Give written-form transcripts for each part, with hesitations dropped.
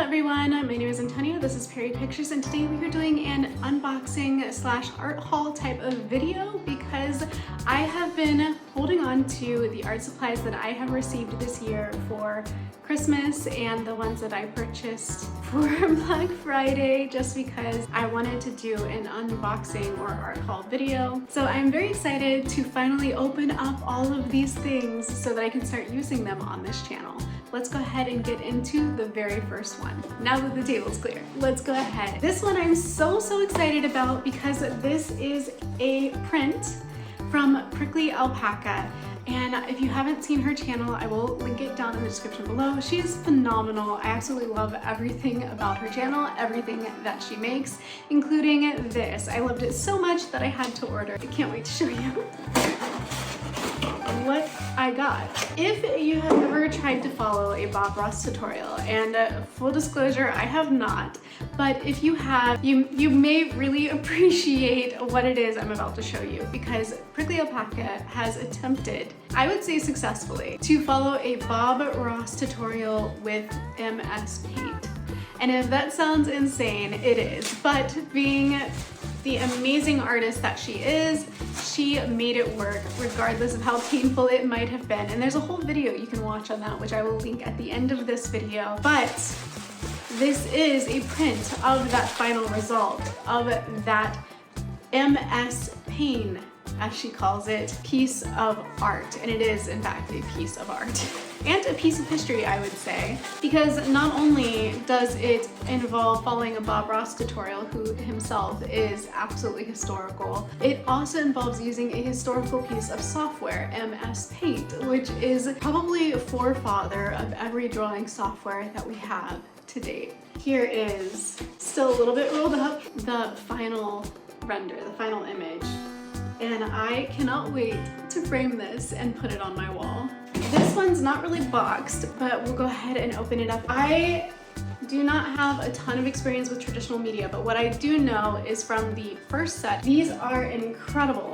everyone, my name is Antonia, this is PerryPictures, and today we are doing an unboxing slash art haul type of video because I have been holding on to the art supplies that I have received this year for Christmas and the ones that I purchased for Black Friday just because I wanted to do an unboxing or art haul video. So I'm very excited to finally open up all of these things so that I can start using them on this channel. Let's go ahead and get into the very first one. Now that the table's clear, let's go ahead. This one I'm so excited about because this is a print from Prickly Alpaca. And if you haven't seen her channel, I will link it down in the description below. She's phenomenal. I absolutely love everything about her channel, everything that she makes, including this. I loved it so much that I had to order. I can't wait to show you what I got. If you have ever tried to follow a Bob Ross tutorial, and full disclosure, I have not, but if you have, you may really appreciate what it is I'm about to show you because Prickly Alpaca has attempted, I would say successfully, to follow a Bob Ross tutorial with MS Paint. And if that sounds insane, it is, but being the amazing artist that she is, she made it work regardless of how painful it might have been. And there's a whole video you can watch on that, which I will link at the end of this video. But this is a print of that final result, of that MS Paint, as she calls it, piece of art. And it is, in fact, a piece of art. And a piece of history, I would say, because not only does it involve following a Bob Ross tutorial, who himself is absolutely historical, it also involves using a historical piece of software, MS Paint, which is probably a forefather of every drawing software that we have to date. Here is, still a little bit rolled up, the final render, the final image. And I cannot wait to frame this and put it on my wall. This one's not really boxed, but we'll go ahead and open it up. I do not have a ton of experience with traditional media, but what I do know is from the first set, these are incredible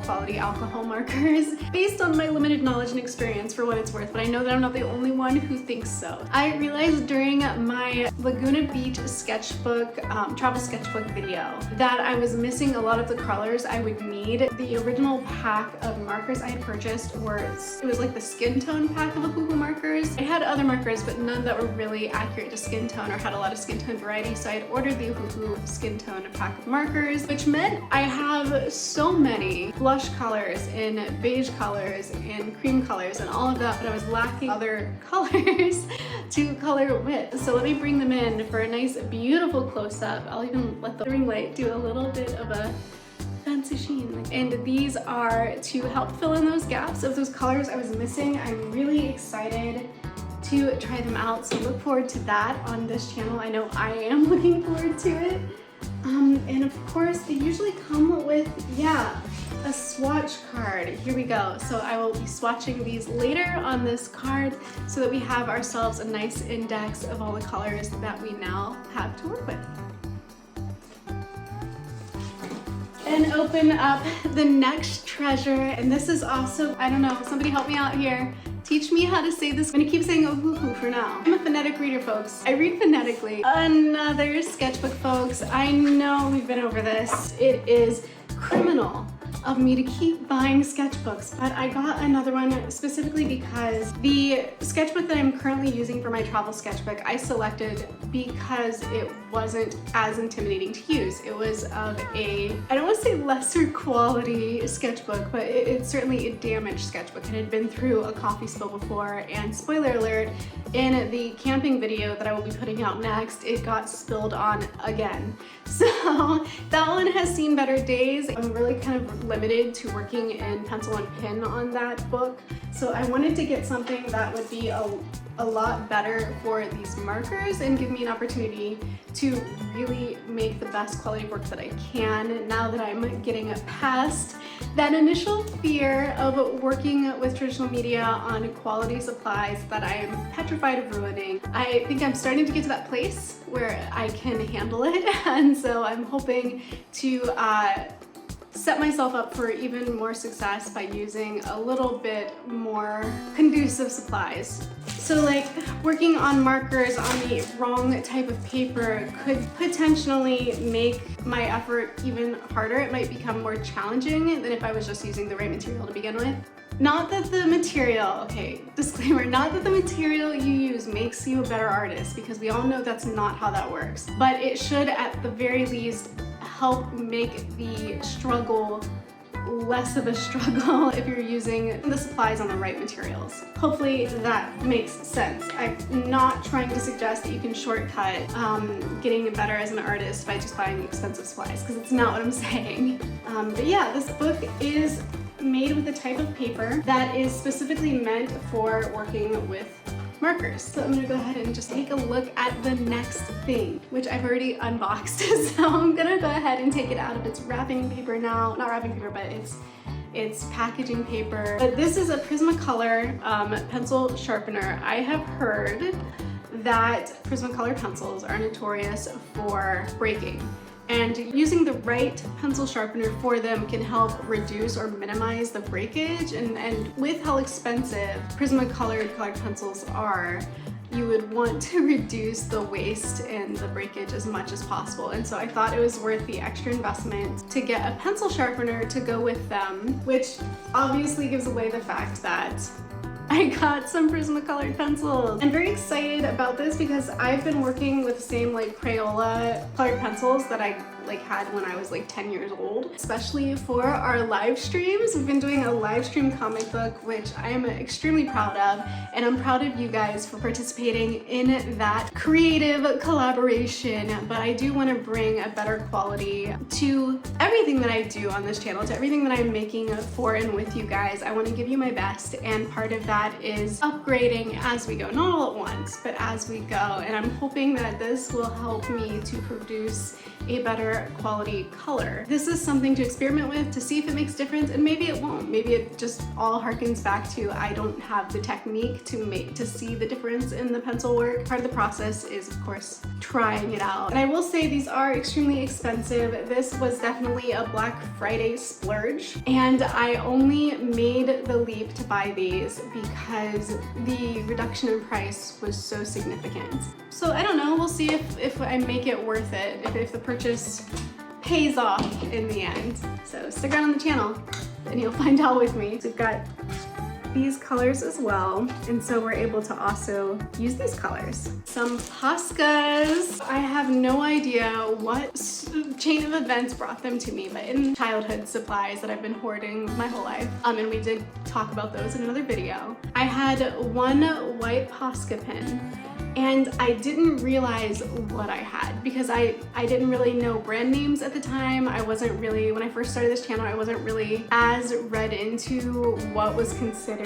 quality alcohol markers based on my limited knowledge and experience for what it's worth, but I know that I'm not the only one who thinks so. I realized during my Laguna Beach sketchbook, travel sketchbook video, that I was missing a lot of the colors I would need. The original pack of markers I had purchased it was like the skin tone pack of Ohuhu markers. I had other markers, but none that were really accurate to skin tone or had a lot of skin tone variety, so I had ordered the Ohuhu skin tone pack of markers, which meant I have so many blush colors and beige colors and cream colors and all of that, but I was lacking other colors to color with. So let me bring them in for a nice, beautiful close-up. I'll even let the ring light do a little bit of a fancy sheen. And these are to help fill in those gaps of those colors I was missing. I'm really excited to try them out, so look forward to that on this channel. I know I am looking forward to it. And of course, they usually come with, a swatch card. Here we go. So I will be swatching these later on this card so that we have ourselves a nice index of all the colors that we now have to work with. And open up the next treasure, and this is also, I don't know, somebody help me out here. Teach me how to say this. I'm gonna keep saying Ohuhu for now. I'm a phonetic reader, folks. I read phonetically. Another sketchbook, folks. I know we've been over this. It is criminal of me to keep buying sketchbooks, but I got another one specifically because the sketchbook that I'm currently using for my travel sketchbook, I selected because it wasn't as intimidating to use. It was of a, I don't want to say lesser quality sketchbook, but it's certainly a damaged sketchbook. It had been through a coffee spill before, and spoiler alert, in the camping video that I will be putting out next, it got spilled on again. So that one has seen better days. I'm really kind of limited to working in pencil and pen on that book, so I wanted to get something that would be a lot better for these markers and give me an opportunity to really make the best quality work that I can now that I'm getting past that initial fear of working with traditional media on quality supplies that I am petrified of ruining. I think I'm starting to get to that place where I can handle it, and so I'm hoping to set myself up for even more success by using a little bit more conducive supplies. So like working on markers on the wrong type of paper could potentially make my effort even harder. It might become more challenging than if I was just using the right material to begin with. Not that the material, okay, disclaimer, not that the material you use makes you a better artist, because we all know that's not how that works. But it should at the very least help make the struggle less of a struggle if you're using the supplies on the right materials. Hopefully that makes sense. I'm not trying to suggest that you can shortcut getting better as an artist by just buying expensive supplies, because it's not what I'm saying. But yeah, this book is made with a type of paper that is specifically meant for working with markers. So I'm gonna go ahead and just take a look at the next thing, which I've already unboxed. So I'm gonna go ahead and take it out of its wrapping paper now. Not wrapping paper, but it's packaging paper. But this is a Prismacolor pencil sharpener. I have heard that Prismacolor pencils are notorious for breaking. And using the right pencil sharpener for them can help reduce or minimize the breakage. And with how expensive Prismacolor colored pencils are, you would want to reduce the waste and the breakage as much as possible. And so I thought it was worth the extra investment to get a pencil sharpener to go with them, which obviously gives away the fact that I got some Prismacolor pencils. I'm very excited about this because I've been working with the same like Crayola colored pencils that I had when I was 10 years old, especially for our live streams. We've been doing a live stream comic book, which I am extremely proud of, and I'm proud of you guys for participating in that creative collaboration. But I do want to bring a better quality to everything that I do on this channel, to everything that I'm making for and with you guys. I want to give you my best, and part of that is upgrading as we go, not all at once, but as we go. And I'm hoping that this will help me to produce a better quality color. This is something to experiment with to see if it makes a difference, and maybe it won't. Maybe it just all harkens back to I don't have the technique to see the difference in the pencil work. Part of the process is, of course, trying it out. And I will say these are extremely expensive. This was definitely a Black Friday splurge, and I only made the leap to buy these because the reduction in price was so significant. So I don't know, we'll see if I make it worth it, if the purchase pays off in the end. So stick around on the channel and you'll find out with me. So we've got these colors as well, and so we're able to also use these colors. Some Poscas. I have no idea what chain of events brought them to me, but in childhood supplies that I've been hoarding my whole life, and we did talk about those in another video. I had one white Posca pen, and I didn't realize what I had because I didn't really know brand names at the time. I wasn't really, when I first started this channel, I wasn't really as read into what was considered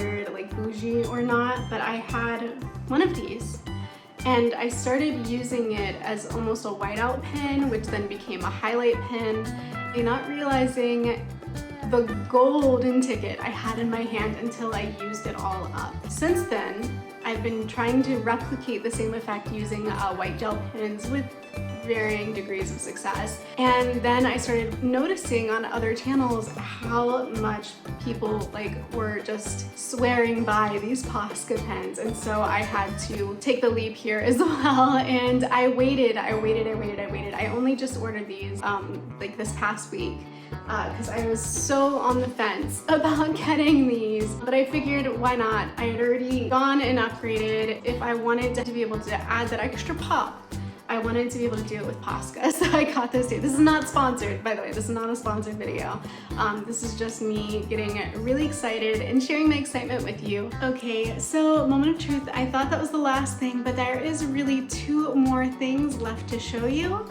bougie or not, but I had one of these. And I started using it as almost a whiteout pen, which then became a highlight pen, and not realizing the golden ticket I had in my hand until I used it all up. Since then, I've been trying to replicate the same effect using white gel pens with varying degrees of success. And then I started noticing on other channels how much people were just swearing by these Posca pens. And so I had to take the leap here as well. And I waited. I only just ordered these this past week, because I was so on the fence about getting these, but I figured why not? I had already gone and upgraded. If I wanted to be able to add that extra pop, I wanted to be able to do it with Posca, so I got this too. This is not sponsored, by the way. This is not a sponsored video. This is just me getting really excited and sharing my excitement with you. Okay, so moment of truth. I thought that was the last thing, but there is really two more things left to show you.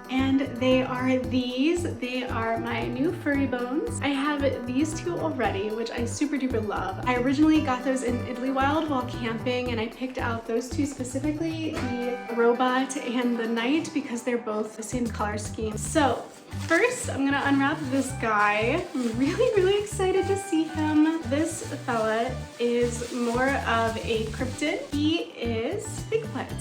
And they are these. They are my new furry bones. I have these two already, which I super duper love. I originally got those in Italy Wild while camping, and I picked out those two specifically, the robot and the knight, because they're both the same color scheme. So first, I'm gonna unwrap this guy. I'm really excited to see him. This fella is more of a cryptid. He is Bigfoot.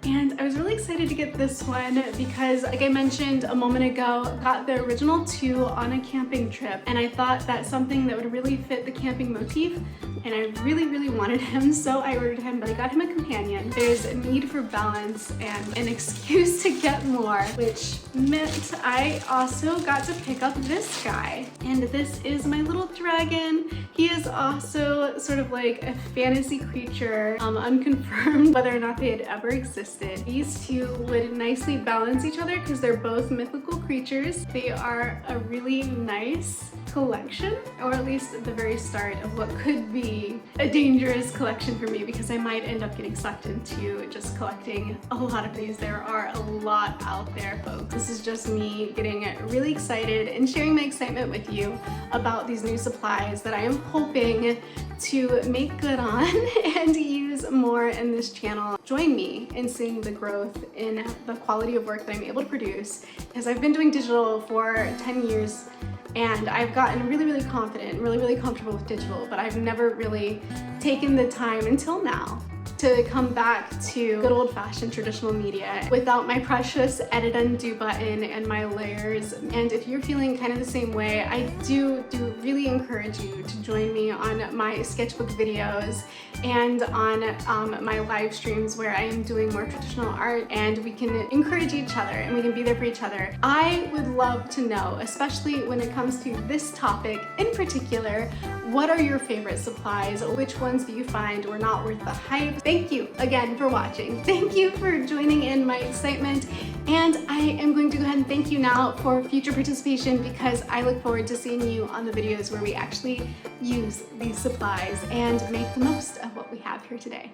And I was really excited to get this one because, like I mentioned a moment ago, got the original 2 on a camping trip, and I thought that's something that would really fit the camping motif, and I really wanted him, so I ordered him, but I got him a companion. There's a need for balance and an excuse to get more, which meant I also got to pick up this guy. And this is my little dragon. He is also sort of like a fantasy creature, unconfirmed whether or not they had ever existed. These two would nicely balance each other because they're both mythical creatures. They are a really nice collection, or at least at the very start of what could be a dangerous collection for me, because I might end up getting sucked into just collecting a lot of these. There are a lot out there, folks. This is just me getting really excited and sharing my excitement with you about these new supplies that I am hoping to make good on and use more in this channel. Join me in seeing the growth in the quality of work that I'm able to produce, because I've been doing digital for 10 years and I've gotten really confident, really comfortable with digital, but I've never really taken the time until now to come back to good old-fashioned traditional media without my precious edit undo button and my layers. And if you're feeling kind of the same way, I do really encourage you to join me on my sketchbook videos and on my live streams where I am doing more traditional art, and we can encourage each other and we can be there for each other. I would love to know, especially when it comes to this topic in particular, what are your favorite supplies? Which ones do you find were not worth the hype? Thank you again for watching. Thank you for joining in my excitement. And I am going to go ahead and thank you now for future participation, because I look forward to seeing you on the videos where we actually use these supplies and make the most of what we have here today.